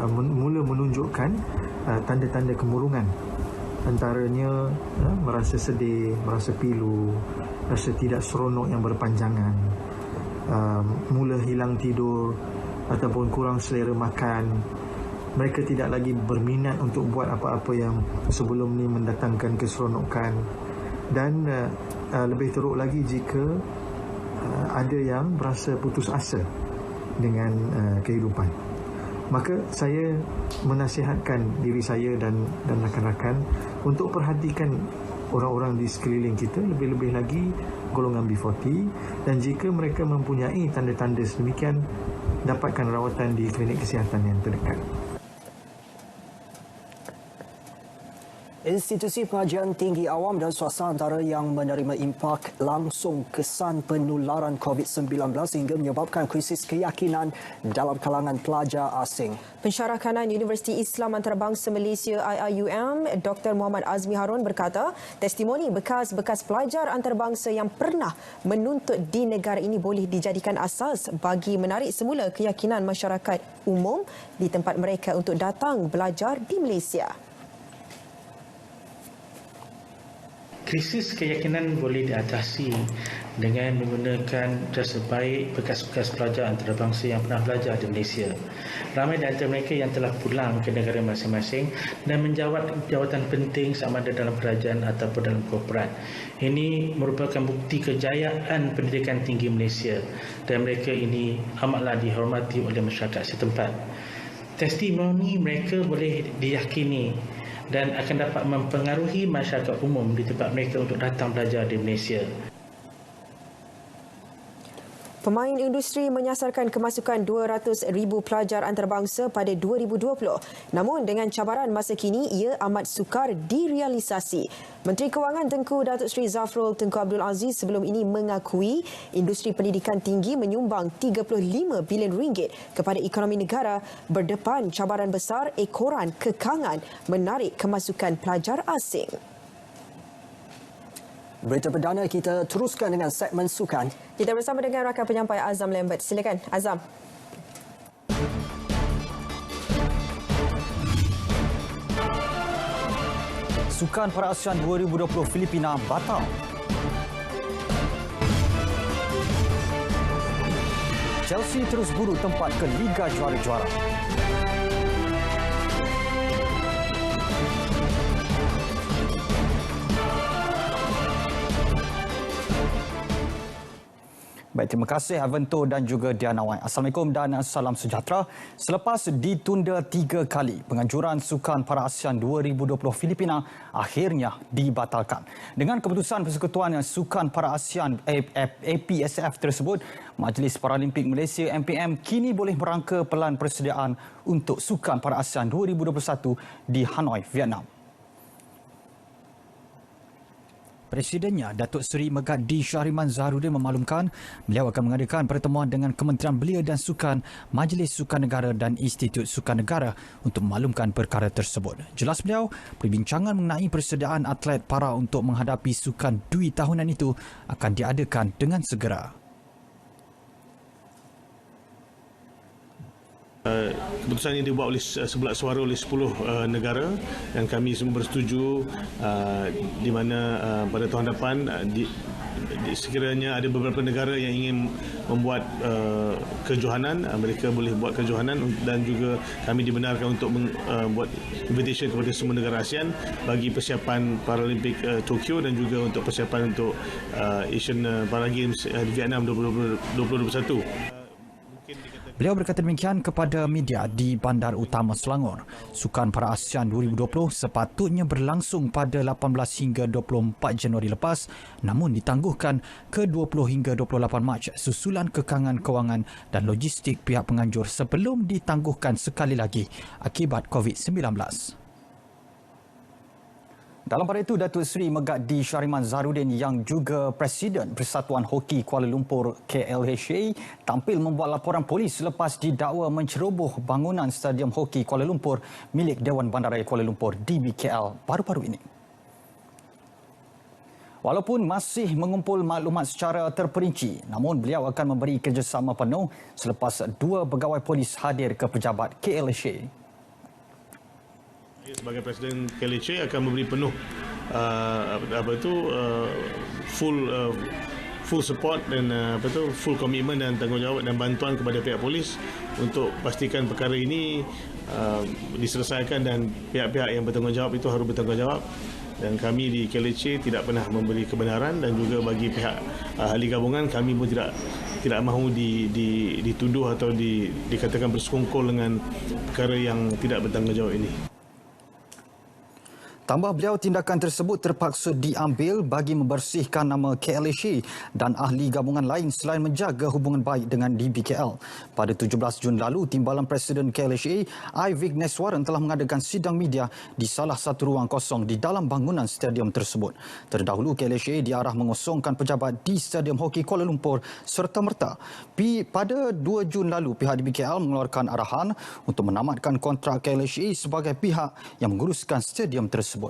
mula menunjukkan tanda-tanda kemurungan. Antaranya merasa sedih, merasa pilu, rasa tidak seronok yang berpanjangan, mula hilang tidur ataupun kurang selera makan. Mereka tidak lagi berminat untuk buat apa-apa yang sebelum ni mendatangkan keseronokan. Dan lebih teruk lagi jika ada yang berasa putus asa dengan kehidupan. Maka saya menasihatkan diri saya dan rakan-rakan untuk perhatikan orang-orang di sekeliling kita, lebih-lebih lagi golongan B40, dan jika mereka mempunyai tanda-tanda sedemikian, dapatkan rawatan di klinik kesihatan yang terdekat. Institusi Pengajian Tinggi Awam dan Swasta antara yang menerima impak langsung kesan penularan COVID-19 hingga menyebabkan krisis keyakinan dalam kalangan pelajar asing. Pensyarah Kanan Universiti Islam Antarabangsa Malaysia IIUM, Dr. Muhammad Azmi Harun berkata, testimoni bekas-bekas pelajar antarabangsa yang pernah menuntut di negara ini boleh dijadikan asas bagi menarik semula keyakinan masyarakat umum di tempat mereka untuk datang belajar di Malaysia. Krisis keyakinan boleh diatasi dengan menggunakan jasa baik bekas-bekas pelajar antarabangsa yang pernah belajar di Malaysia. Ramai di antara mereka yang telah pulang ke negara masing-masing dan menjawat jawatan penting sama ada dalam kerajaan ataupun dalam korporat. Ini merupakan bukti kejayaan pendidikan tinggi Malaysia dan mereka ini amatlah dihormati oleh masyarakat setempat. Testimoni mereka boleh diyakini dan akan dapat mempengaruhi masyarakat umum di tempat mereka untuk datang belajar di Malaysia. Pemain industri menyasarkan kemasukan 200,000 pelajar antarabangsa pada 2020. Namun dengan cabaran masa kini, ia amat sukar direalisasi. Menteri Kewangan Tengku Datuk Seri Zafrul Tengku Abdul Aziz sebelum ini mengakui industri pendidikan tinggi menyumbang 35 bilion ringgit kepada ekonomi negara berdepan cabaran besar ekoran kekangan menarik kemasukan pelajar asing. Berita perdana kita teruskan dengan segmen sukan. Kita bersama dengan rakan penyampai Azam Lambert. Silakan Azam. Sukan Para ASEAN 2020 Filipina batal. Chelsea terus buru tempat ke Liga Juara-Juara. Baik, terima kasih Avento dan juga Diana Wan. Assalamualaikum dan salam sejahtera. Selepas ditunda 3 kali, penganjuran Sukan Para ASEAN 2020 Filipina akhirnya dibatalkan. Dengan keputusan Persekutuan Sukan Para ASEAN APSF tersebut, Majlis Paralimpik Malaysia MPM kini boleh merangka pelan persediaan untuk Sukan Para ASEAN 2021 di Hanoi, Vietnam. Presidennya, Datuk Seri Megadi Syahriman Zaharuddin memaklumkan beliau akan mengadakan pertemuan dengan Kementerian Belia dan Sukan, Majlis Sukan Negara dan Institut Sukan Negara untuk memaklumkan perkara tersebut. Jelas beliau, perbincangan mengenai persediaan atlet para untuk menghadapi Sukan Dwi tahunan itu akan diadakan dengan segera. Keputusan ini dibuat oleh sebelah suara oleh 10 negara dan kami semua bersetuju di mana pada tahun depan sekiranya ada beberapa negara yang ingin membuat kejohanan, mereka boleh buat kejohanan dan juga kami dibenarkan untuk membuat invitation kepada semua negara ASEAN bagi persiapan Paralimpik Tokyo dan juga untuk persiapan untuk Asian Para Games di Vietnam 2021. Beliau berkata demikian kepada media di Bandar Utama Selangor. Sukan Para ASEAN 2020 sepatutnya berlangsung pada 18 hingga 24 Januari lepas, namun ditangguhkan ke 20 hingga 28 Mac susulan kekangan kewangan dan logistik pihak penganjur sebelum ditangguhkan sekali lagi akibat COVID-19. Dalam pada itu, Datuk Seri Megadi Syahriman Zaharuddin yang juga Presiden Persatuan Hoki Kuala Lumpur KLHA tampil membuat laporan polis selepas didakwa menceroboh bangunan Stadium Hoki Kuala Lumpur milik Dewan Bandaraya Kuala Lumpur DBKL baru-baru ini. Walaupun masih mengumpul maklumat secara terperinci, namun beliau akan memberi kerjasama penuh selepas 2 pegawai polis hadir ke pejabat KLHA. Sebagai Presiden KLHA akan memberi penuh full support dan full komitmen dan tanggungjawab dan bantuan kepada pihak polis untuk pastikan perkara ini diselesaikan dan pihak-pihak yang bertanggungjawab itu harus bertanggungjawab. Dan kami di KLHA tidak pernah memberi kebenaran dan juga bagi pihak ahli gabungan kami pun tidak mahu dituduh atau dikatakan bersekongkol dengan perkara yang tidak bertanggungjawab ini. Tambah beliau, tindakan tersebut terpaksa diambil bagi membersihkan nama KLHA dan ahli gabungan lain selain menjaga hubungan baik dengan DBKL. Pada 17 Jun lalu, Timbalan Presiden KLHA, I. Vigneswaran telah mengadakan sidang media di salah satu ruang kosong di dalam bangunan stadium tersebut. Terdahulu, KLHA diarah mengosongkan pejabat di Stadium Hoki Kuala Lumpur serta-merta. Pada 2 Jun lalu, pihak DBKL mengeluarkan arahan untuk menamatkan kontrak KLHA sebagai pihak yang menguruskan stadium tersebut.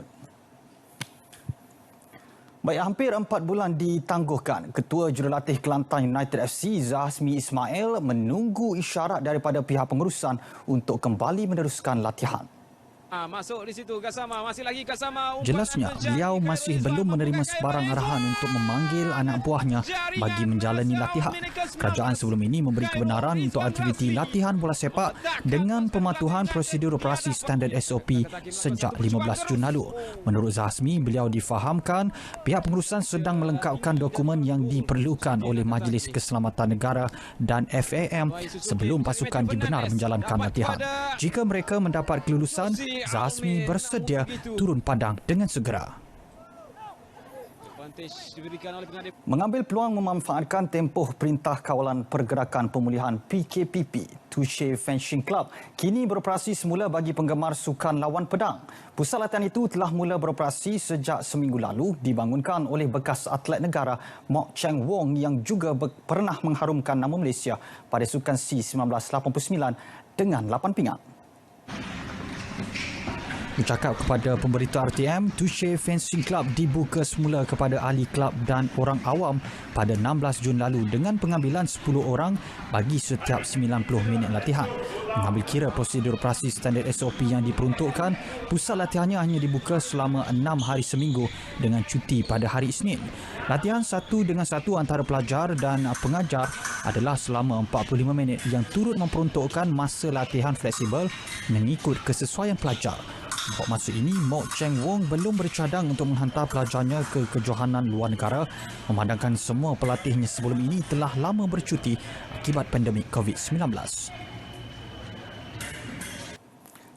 Baik, hampir 4 bulan ditangguhkan, Ketua Jurulatih Kelantan United FC Zahmi Ismail menunggu isyarat daripada pihak pengurusan untuk kembali meneruskan latihan. Masuk di situ Gassama, masih lagi Gassama. Jelasnya, beliau masih belum menerima sebarang arahan untuk memanggil anak buahnya bagi menjalani latihan. Kerajaan sebelum ini memberi kebenaran untuk aktiviti latihan bola sepak dengan pematuhan prosedur operasi standard SOP sejak 15 Jun lalu. Menurut Zahmi, beliau difahamkan pihak pengurusan sedang melengkapkan dokumen yang diperlukan oleh Majlis Keselamatan Negara dan FAM sebelum pasukan dibenar menjalankan latihan. Jika mereka mendapat kelulusan, Zahmi bersedia turun padang dengan segera. advantage diberikan oleh pengadil. Mengambil peluang memanfaatkan tempoh Perintah Kawalan Pergerakan Pemulihan PKPP, Touche Fencing Club kini beroperasi semula bagi penggemar sukan lawan pedang. Pusat latihan itu telah mula beroperasi sejak seminggu lalu, dibangunkan oleh bekas atlet negara Mok Cheng Wong yang juga pernah mengharumkan nama Malaysia pada Sukan SEA 1989 dengan 8 pinggang. Bercakap kepada pemberita RTM, Touche Fencing Club dibuka semula kepada ahli kelab dan orang awam pada 16 Jun lalu dengan pengambilan 10 orang bagi setiap 90 minit latihan. Mengambil kira prosedur operasi standard SOP yang diperuntukkan, pusat latihannya hanya dibuka selama 6 hari seminggu dengan cuti pada hari Isnin. Latihan satu dengan satu antara pelajar dan pengajar adalah selama 45 minit yang turut memperuntukkan masa latihan fleksibel mengikut kesesuaian pelajar. Untuk masa ini, Mok Cheng Wong belum bercadang untuk menghantar pelajarnya ke kejohanan luar negara, memandangkan semua pelatihnya sebelum ini telah lama bercuti akibat pandemik COVID-19.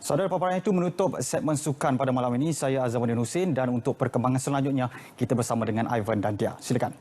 Saudara, paparan itu menutup segmen sukan pada malam ini. Saya Azamuddin Hussein dan untuk perkembangan selanjutnya, kita bersama dengan Ivan dan Dia. Silakan.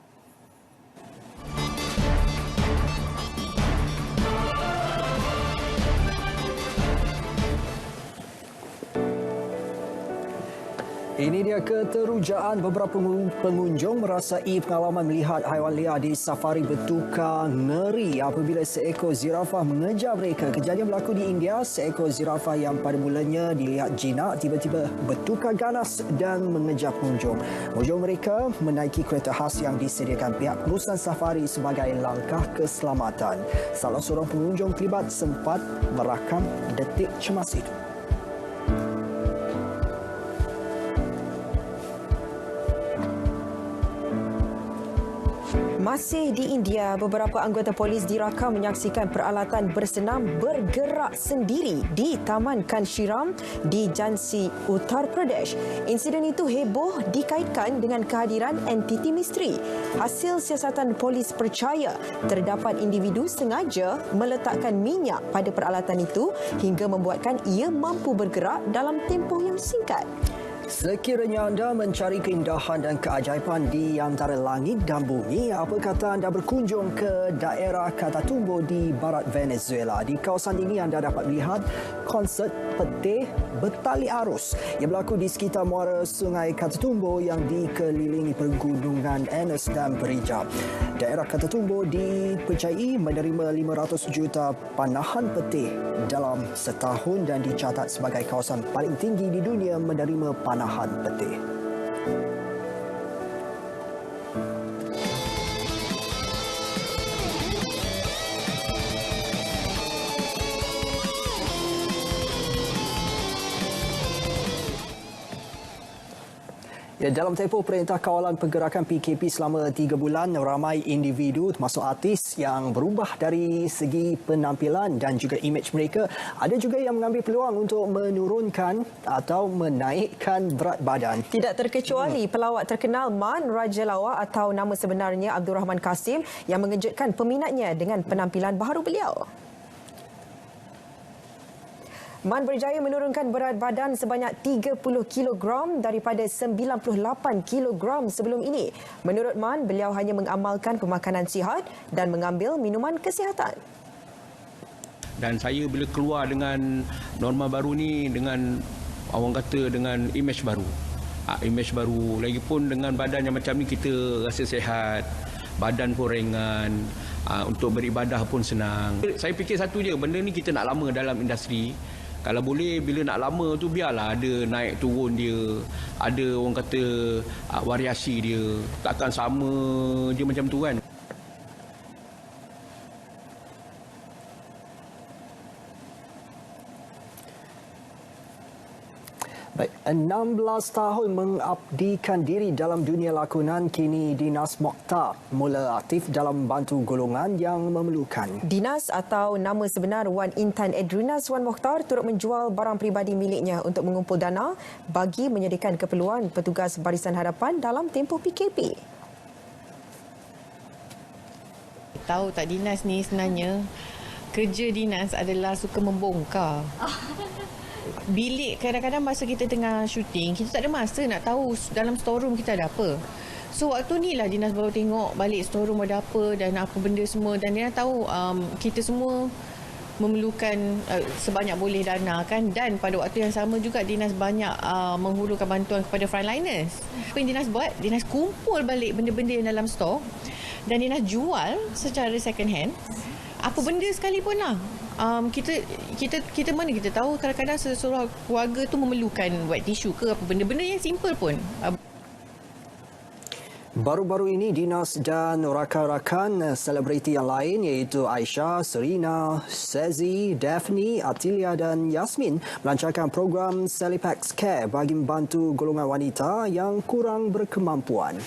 Ini dia keterujaan beberapa pengunjung merasai pengalaman melihat haiwan liar di safari bertukar ngeri apabila seekor zirafah mengejar mereka. Kejadian berlaku di India. Seekor zirafah yang pada mulanya dilihat jinak tiba-tiba bertukar ganas dan mengejar pengunjung. Pengunjung mereka menaiki kereta khas yang disediakan pihak perusahaan safari sebagai langkah keselamatan. Salah seorang pengunjung terlibat sempat merakam detik cemas itu. Masih di India, beberapa anggota polis dirakam menyaksikan peralatan bersenam bergerak sendiri di Taman Kanshiram di Jhansi, Uttar Pradesh. Insiden itu heboh dikaitkan dengan kehadiran entiti misteri. Hasil siasatan polis percaya terdapat individu sengaja meletakkan minyak pada peralatan itu hingga membuatkan ia mampu bergerak dalam tempoh yang singkat. Sekiranya anda mencari keindahan dan keajaiban di antara langit dan bumi, apa kata anda berkunjung ke daerah Catatumbo di barat Venezuela? Di kawasan ini anda dapat melihat konsert peti bertali arus yang berlaku di sekitar muara sungai Catatumbo yang dikelilingi pergunungan Andes dan Berija. Daerah Catatumbo dipercayai menerima 500 juta panahan peti dalam setahun dan dicatat sebagai kawasan paling tinggi di dunia menerima panahan peti. Ya, dalam tempoh Perintah Kawalan Pergerakan PKP selama 3 bulan, ramai individu termasuk artis yang berubah dari segi penampilan dan juga imej mereka. Ada juga yang mengambil peluang untuk menurunkan atau menaikkan berat badan. Tidak terkecuali pelawak terkenal Man Rajalawa atau nama sebenarnya Abdul Rahman Kasim yang mengejutkan peminatnya dengan penampilan baharu beliau. Man berjaya menurunkan berat badan sebanyak 30 kg daripada 98 kg sebelum ini. Menurut Man, beliau hanya mengamalkan pemakanan sihat dan mengambil minuman kesihatan. Dan saya bila keluar dengan norma baru ni, dengan orang kata dengan imej baru. Imej baru. Lagipun dengan badan yang macam ni kita rasa sihat, badan pun ringan, untuk beribadah pun senang. Saya fikir satu je, benda ni kita nak lama dalam industri. Kalau boleh, bila nak lama tu biarlah ada naik turun dia, ada orang kata variasi dia. Takkan sama je macam tu kan. Baik, 16 tahun mengabdikan diri dalam dunia lakonan, kini Dinas Mokhtar mula aktif dalam membantu golongan yang memerlukan. Dinas atau nama sebenar Wan Intan Edrinas Wan Mokhtar turut menjual barang peribadi miliknya untuk mengumpul dana bagi menyediakan keperluan petugas Barisan Hadapan dalam tempoh PKP. Tahu tak, Dinas ni sebenarnya kerja Dinas adalah suka membongkar. Bilik kadang-kadang masa kita tengah syuting, kita tak ada masa nak tahu dalam storeroom kita ada apa. So waktu ni lah Dinas baru tengok balik storeroom ada apa dan apa benda semua, dan dia tahu kita semua memerlukan sebanyak boleh dana kan, dan pada waktu yang sama juga Dinas banyak menghulurkan bantuan kepada frontliners. Apa yang Dinas buat, Dinas kumpul balik benda-benda yang dalam store dan Dinas jual secara second hand. Apa benda sekalipun lah. Kita mana kita tahu kadang-kadang seseorang keluarga tu memerlukan wet tissue ke apa benda-benda yang simple pun. Baru-baru ini, Dinas dan rakan-rakan selebriti yang lain iaitu Aisyah, Serena, Sezi, Daphne, Atilia dan Yasmin melancarkan program Celipax Care bagi membantu golongan wanita yang kurang berkemampuan.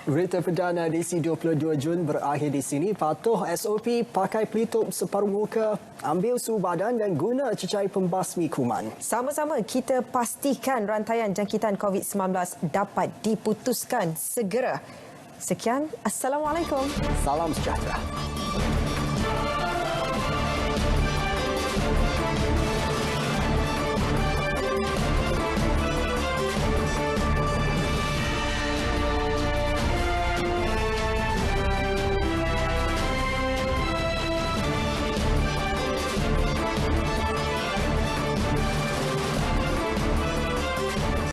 Berita perdana edisi 22 Jun berakhir di sini. Patuh SOP, pakai pelitup separuh muka, ambil suhu badan dan guna cecair pembasmi kuman. Sama-sama kita pastikan rantaian jangkitan COVID-19 dapat diputuskan segera. Sekian, Assalamualaikum. Salam sejahtera.